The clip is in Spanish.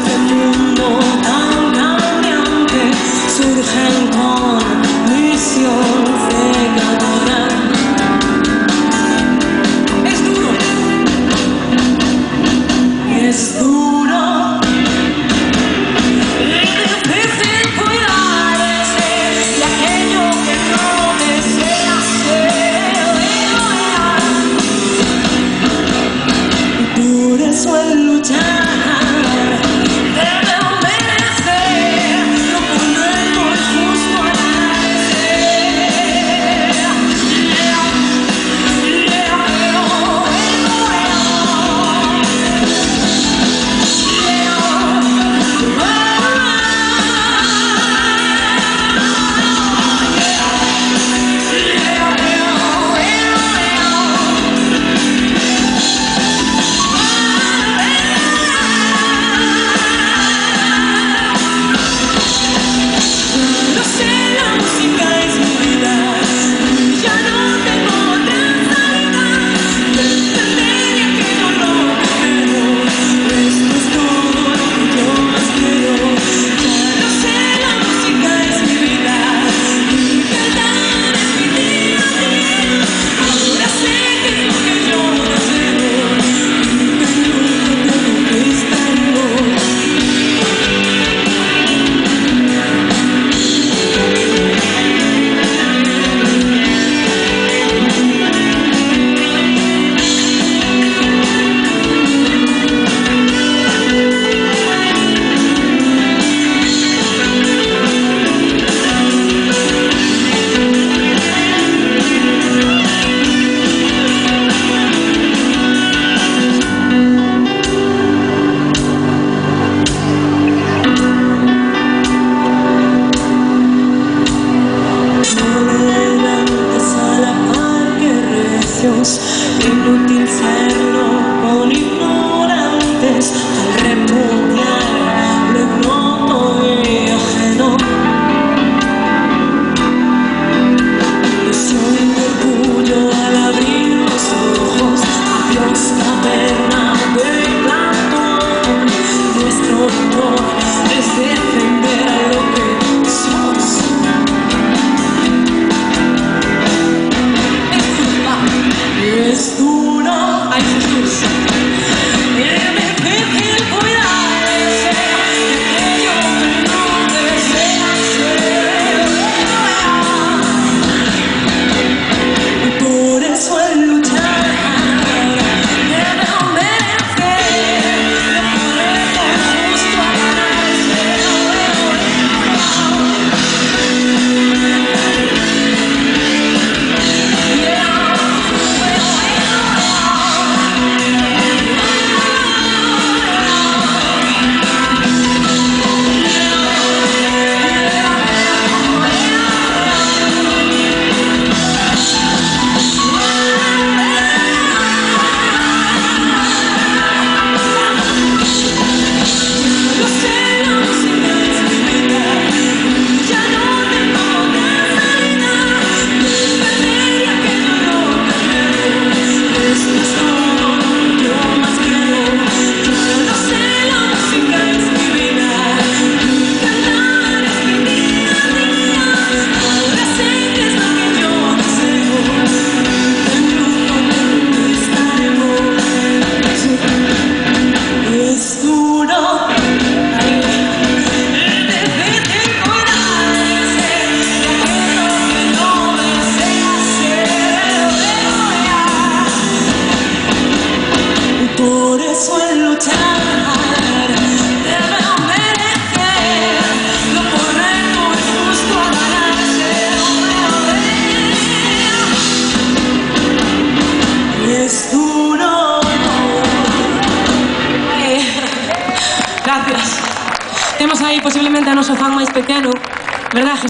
este mundo tan cambiante surgen con misión cegadora. Es duro, es duro, es difícil cuidarse de aquello que no desea ser. Por eso el luchar inútil serlo con ignorantes al repudiar lo ignoto y ajeno. Soy un orgullo al abrir los ojos. Adiós caverna de Platón. Nuestro honor es defender a lo que somos. Es duro, ay Jesús, es difícil cuidarse de aquello que no desea ser. Y por eso el luchar debe merecer lo correcto, justo a ganarse. Por eso el luchar debe merecer lo correcto y justo a ganarse. Es duro. Gracias. Temos aí posiblemente a noso fan máis pequeno, verdad?